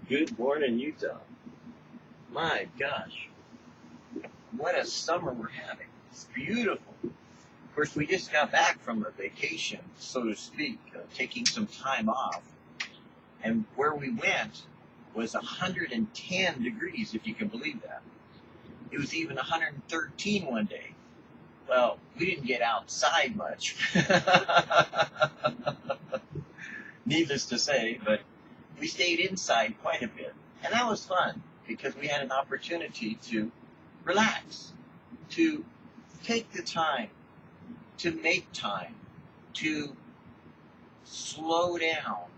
Good morning, Utah. My gosh, what a summer we're having. It's beautiful. Of course, we just got back from a vacation, so to speak, taking some time off. And where we went was 110 degrees, if you can believe that. It was even 113 one day. Well, we didn't get outside much, needless to say, but we stayed inside quite a bit. And that was fun because we had an opportunity to relax, to take the time, to make time, to slow down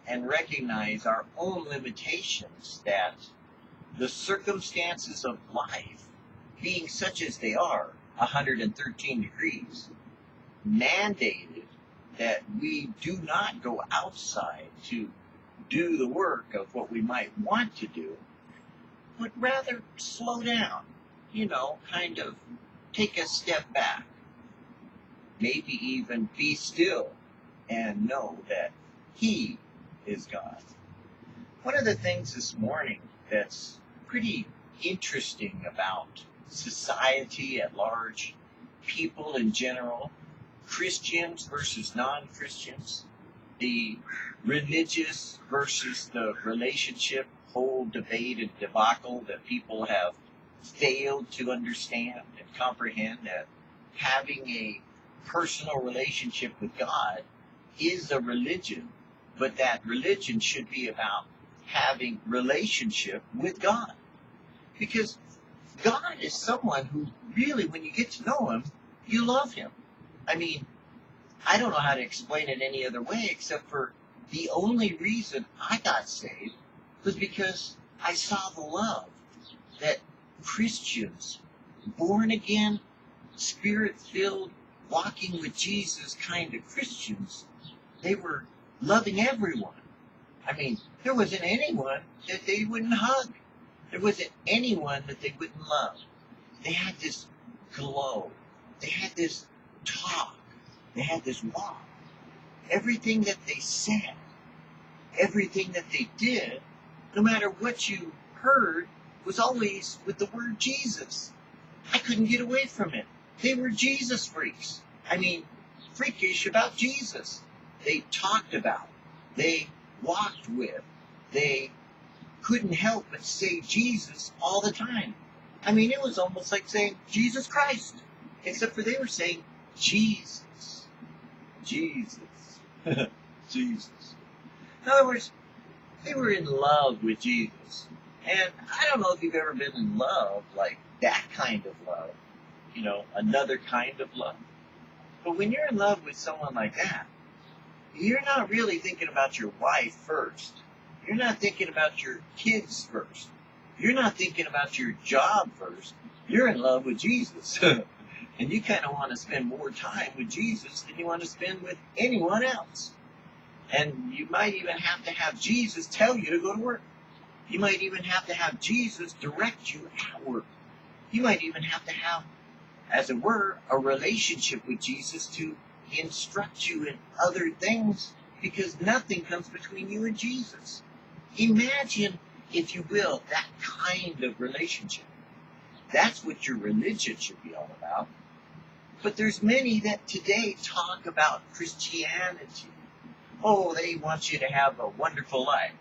and recognize our own limitations, that the circumstances of life, being such as they are, 113 degrees, mandated that we do not go outside to do the work of what we might want to do, but rather slow down, kind of take a step back, maybe even be still and know that He is God. One of the things this morning that's pretty interesting about society at large, people in general, Christians versus non-Christians, the religious versus the relationship, whole debate and debacle that people have failed to understand and comprehend, that having a personal relationship with God is a religion, but that religion should be about having relationship with God. Because God is someone who really, when you get to know Him, you love Him. I mean, I don't know how to explain it any other way except for the only reason I got saved was because I saw the love that Christians, born again, Spirit-filled, walking with Jesus kind of Christians, they were loving everyone. I mean, there wasn't anyone that they wouldn't hug. There wasn't anyone that they wouldn't love. They had this glow. They had this talk. They had this walk. Everything that they said, everything that they did, no matter what you heard, was always with the word Jesus. I couldn't get away from it. They were Jesus freaks. I mean, freakish about Jesus. They talked about, they walked with, they couldn't help but say Jesus all the time. I mean, it was almost like saying Jesus Christ, except for they were saying Jesus. Jesus. Jesus. In other words, they were in love with Jesus. And I don't know if you've ever been in love, like that kind of love, another kind of love. But when you're in love with someone like that, you're not really thinking about your wife first. You're not thinking about your kids first. You're not thinking about your job first. You're in love with Jesus. And you kind of want to spend more time with Jesus than you want to spend with anyone else. And you might even have to have Jesus tell you to go to work. You might even have to have Jesus direct you at work. You might even have to have, as it were, a relationship with Jesus to instruct you in other things, because nothing comes between you and Jesus. Imagine, if you will, that kind of relationship. That's what your religion should be all about. But there's many that today talk about Christianity. Oh, they want you to have a wonderful life.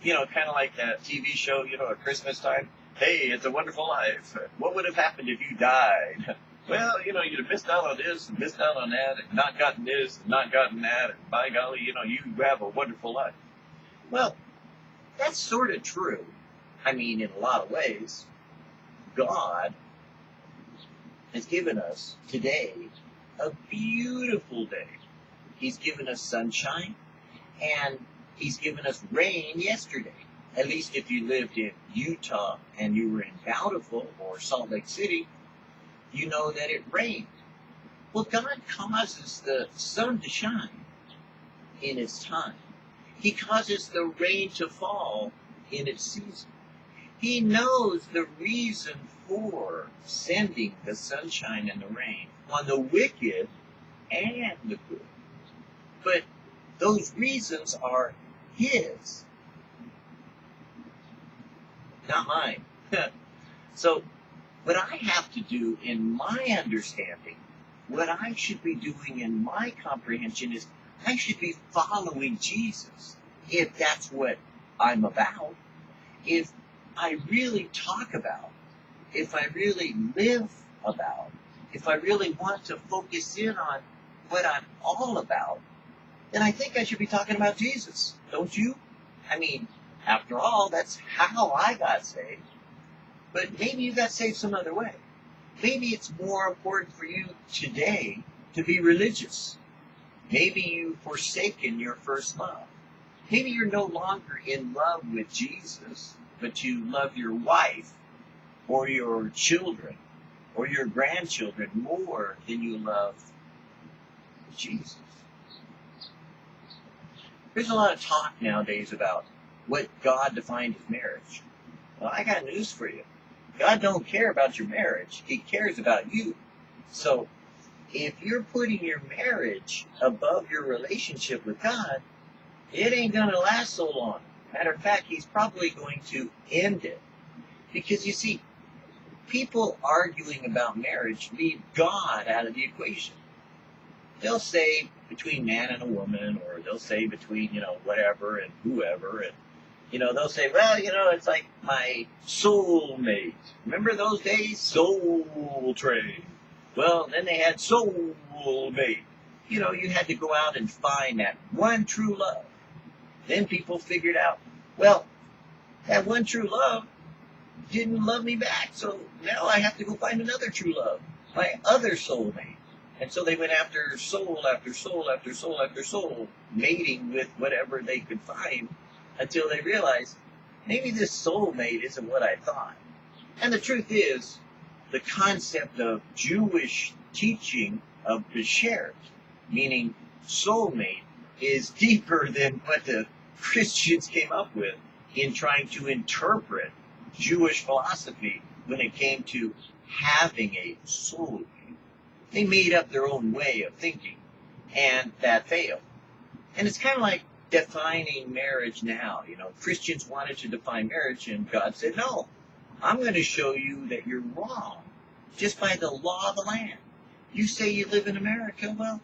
Kind of like that TV show, at Christmas time. Hey, it's a wonderful life. What would have happened if you died? Well, you'd have missed out on this and missed out on that and not gotten this and not gotten that. And by golly, you have a wonderful life. Well, that's sort of true. I mean, in a lot of ways, God has given us today a beautiful day. He's given us sunshine, and He's given us rain yesterday. At least if you lived in Utah and you were in Bountiful or Salt Lake City, you know that it rained. Well, God causes the sun to shine in its time. He causes the rain to fall in its season. He knows the reason for sending the sunshine and the rain on the wicked and the good. But those reasons are his, not mine. So what I have to do in my understanding, what I should be doing in my comprehension is I should be following Jesus, if that's what I'm about. If I really talk about, if I really live about, if I really want to focus in on what I'm all about, then I think I should be talking about Jesus, don't you? I mean, after all, that's how I got saved. But maybe you got saved some other way. Maybe it's more important for you today to be religious. Maybe you've forsaken your first love. Maybe you're no longer in love with Jesus, but you love your wife or your children or your grandchildren more than you love Jesus. There's a lot of talk nowadays about what God defined as marriage. Well, I got news for you. God don't care about your marriage. He cares about you. So if you're putting your marriage above your relationship with God, it ain't going to last so long. Matter of fact, he's probably going to end it. Because you see, people arguing about marriage leave God out of the equation. They'll say between man and a woman, or they'll say between, whatever and whoever, and they'll say, well, it's like my soulmate. Remember those days? Soul Train. Well, then they had soulmate. You had to go out and find that one true love. Then people figured out, well, that one true love didn't love me back, so now I have to go find another true love, my other soulmate. And so they went after soul after soul after soul after soul, mating with whatever they could find, until they realized, maybe this soulmate isn't what I thought. And the truth is, the concept of Jewish teaching of Beshert, meaning soulmate, is deeper than what the Christians came up with in trying to interpret Jewish philosophy when it came to having a soulmate. They made up their own way of thinking, and that failed. And it's kind of like defining marriage now. Christians wanted to define marriage, and God said, no, I'm going to show you that you're wrong just by the law of the land. You say you live in America. Well,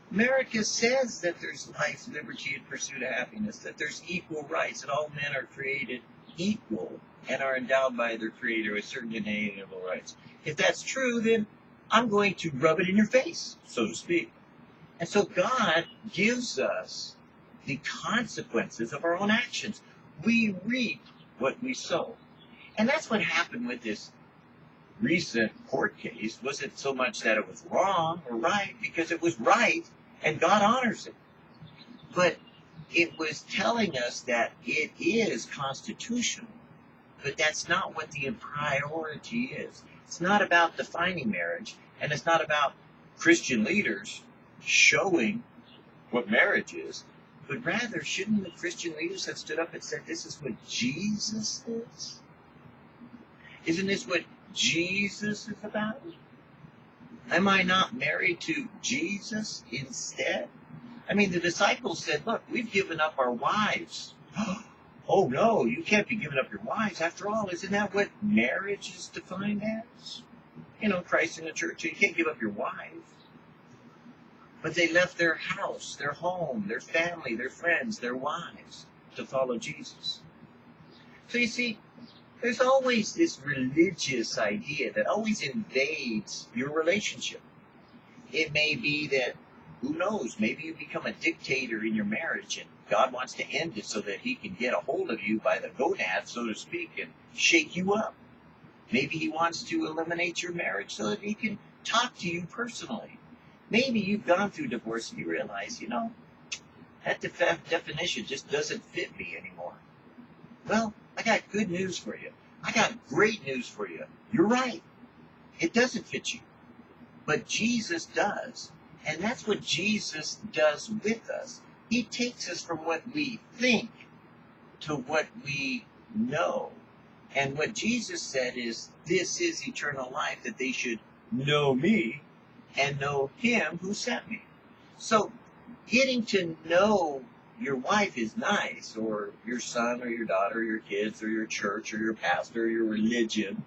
America says that there's life, liberty, and pursuit of happiness, that there's equal rights, that all men are created equal and are endowed by their Creator with certain inalienable rights. If that's true, then I'm going to rub it in your face, so to speak. And so God gives us the consequences of our own actions. We reap what we sow. And that's what happened with this recent court case. Wasn't so much that it was wrong or right, because it was right, and God honors it. But it was telling us that it is constitutional. But that's not what the priority is. It's not about defining marriage, and it's not about Christian leaders showing what marriage is, but rather, shouldn't the Christian leaders have stood up and said, this is what Jesus is? Isn't this what Jesus is about? Am I not married to Jesus instead? I mean, the disciples said, look, we've given up our wives. Oh, no, you can't be giving up your wives. After all, isn't that what marriage is defined as? Christ in the church, so you can't give up your wife. But they left their house, their home, their family, their friends, their wives to follow Jesus. So you see, there's always this religious idea that always invades your relationship. It may be that, who knows, maybe you become a dictator in your marriage and God wants to end it so that he can get a hold of you by the gonads, so to speak, and shake you up. Maybe he wants to eliminate your marriage so that he can talk to you personally. Maybe you've gone through divorce and you realize, that definition just doesn't fit me anymore. Well, I got good news for you. I got great news for you. You're right. It doesn't fit you. But Jesus does. And that's what Jesus does with us. He takes us from what we think to what we know. And what Jesus said is, this is eternal life, that they should know me and know him who sent me. So getting to know your wife is nice, or your son or your daughter or your kids or your church or your pastor or your religion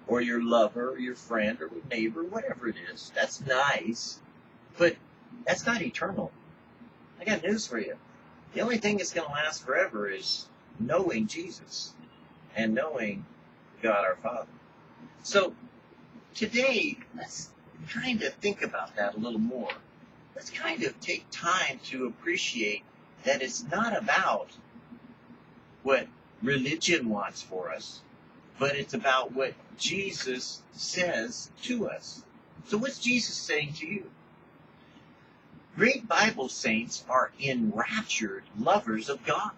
or your lover or your friend or neighbor, whatever it is, that's nice, but that's not eternal. I got news for you. The only thing that's going to last forever is knowing Jesus and knowing God our Father. So today, let's kind of think about that a little more. Let's kind of take time to appreciate that it's not about what religion wants for us, but it's about what Jesus says to us. So what's Jesus saying to you? Great Bible saints are enraptured lovers of God.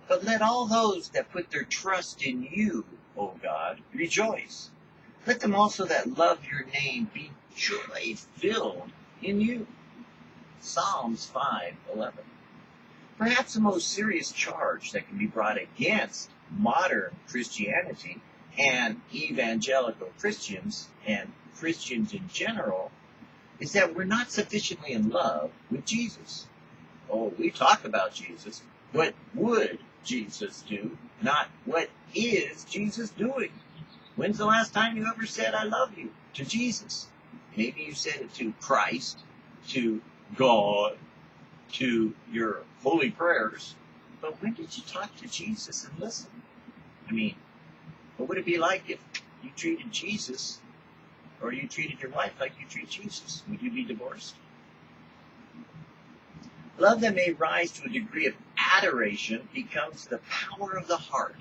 But let all those that put their trust in you, O God, rejoice. Let them also that love your name be joy-filled in you. Psalms 5:11. Perhaps the most serious charge that can be brought against modern Christianity and evangelical Christians and Christians in general is that we're not sufficiently in love with Jesus. Oh, we talk about Jesus. What would Jesus do? Not what is Jesus doing? When's the last time you ever said, I love you, to Jesus? Maybe you said it to Christ, to God, to your holy prayers. But when did you talk to Jesus and listen? I mean, what would it be like if you treated Jesus or you treated your wife like you treat Jesus? Would you be divorced? Love that may rise to a degree of adoration becomes the power of the heart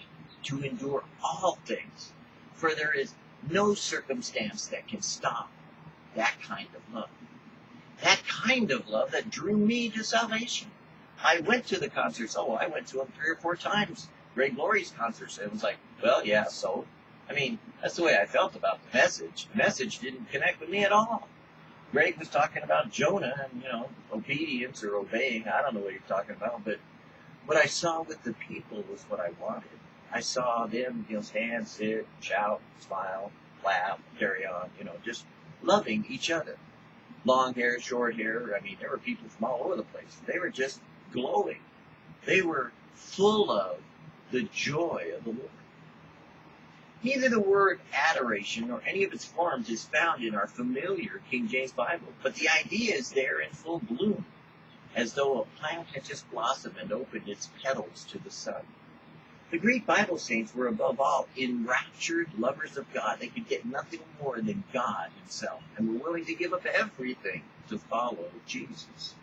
to endure all things, for there is no circumstance that can stop that kind of love. That kind of love that drew me to salvation. I went to the concerts. Oh, I went to them 3 or 4 times. Greg Laurie's concerts. It was like, well, yeah, so. I mean, that's the way I felt about the message. The message didn't connect with me at all. Greg was talking about Jonah and, obedience or obeying. I don't know what you're talking about, but what I saw with the people was what I wanted. I saw them, stand, sit, shout, smile, laugh, carry on, just loving each other. Long hair, short hair. I mean, there were people from all over the place. They were just glowing. They were full of the joy of the Lord. Neither the word adoration nor any of its forms is found in our familiar King James Bible, but the idea is there in full bloom, as though a plant had just blossomed and opened its petals to the sun. The Greek Bible saints were above all enraptured lovers of God. They could get nothing more than God himself, and were willing to give up everything to follow Jesus.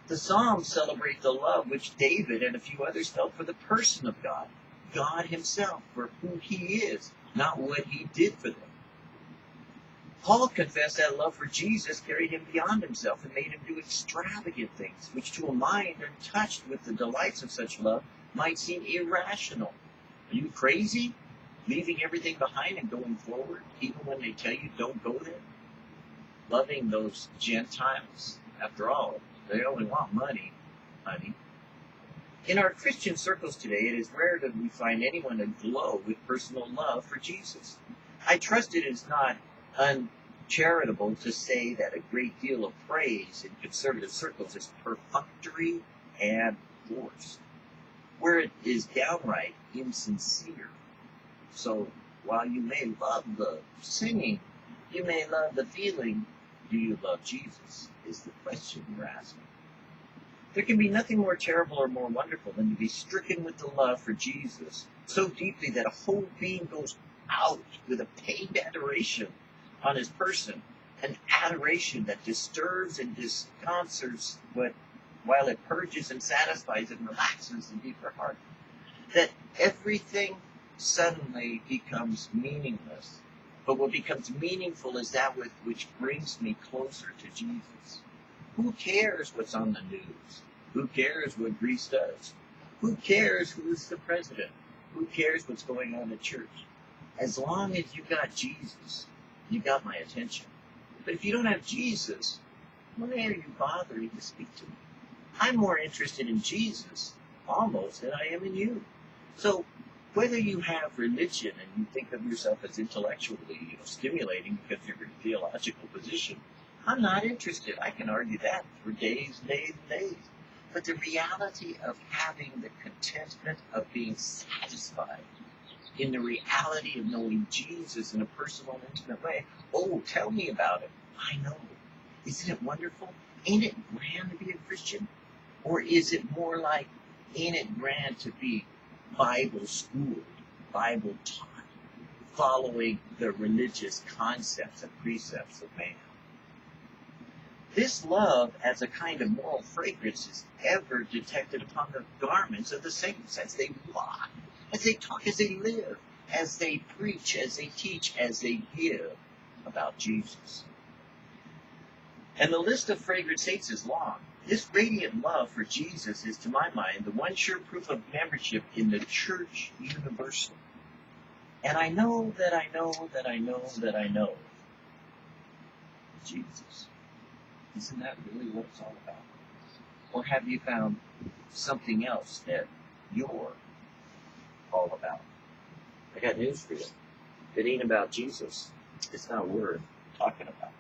The Psalms celebrate the love which David and a few others felt for the person of God, God himself, for who he is, not what he did for them. Paul confessed that love for Jesus carried him beyond himself and made him do extravagant things, which to a mind untouched with the delights of such love might seem irrational. Are you crazy? Leaving everything behind and going forward, even when they tell you don't go there? Loving those Gentiles? After all, they only want money, honey. In our Christian circles today, it is rare that we find anyone aglow with personal love for Jesus. I trust it is not uncharitable to say that a great deal of praise in conservative circles is perfunctory and forced, where it is downright insincere. So, while you may love the singing, you may love the feeling, do you love Jesus, is the question you're asking. There can be nothing more terrible or more wonderful than to be stricken with the love for Jesus so deeply that a whole being goes out with a pained adoration on his person, an adoration that disturbs and disconcerts while it purges and satisfies and relaxes the deeper heart. That everything suddenly becomes meaningless, but what becomes meaningful is that which brings me closer to Jesus. Who cares what's on the news? Who cares what Greece does? Who cares who's the president? Who cares what's going on in church? As long as you got Jesus, you got my attention. But if you don't have Jesus, why are you bothering to speak to me? I'm more interested in Jesus, almost, than I am in you. So, whether you have religion and you think of yourself as intellectually stimulating because of your theological position, I'm not interested. I can argue that for days and days and days. but the reality of having the contentment of being satisfied in the reality of knowing Jesus in a personal and intimate way. Oh, tell me about it. I know. Isn't it wonderful? Ain't it grand to be a Christian? Or is it more like, ain't it grand to be Bible schooled, Bible taught, following the religious concepts and precepts of man? This love as a kind of moral fragrance is ever detected upon the garments of the saints as they walk, as they talk, as they live, as they preach, as they teach, as they give about Jesus. And the list of fragrant saints is long. This radiant love for Jesus is, to my mind, the one sure proof of membership in the church universal. And I know that I know that I know that I know Jesus. Isn't that really what it's all about? Or have you found something else that you're all about? I got news for you. If it ain't about Jesus, it's not worth talking about.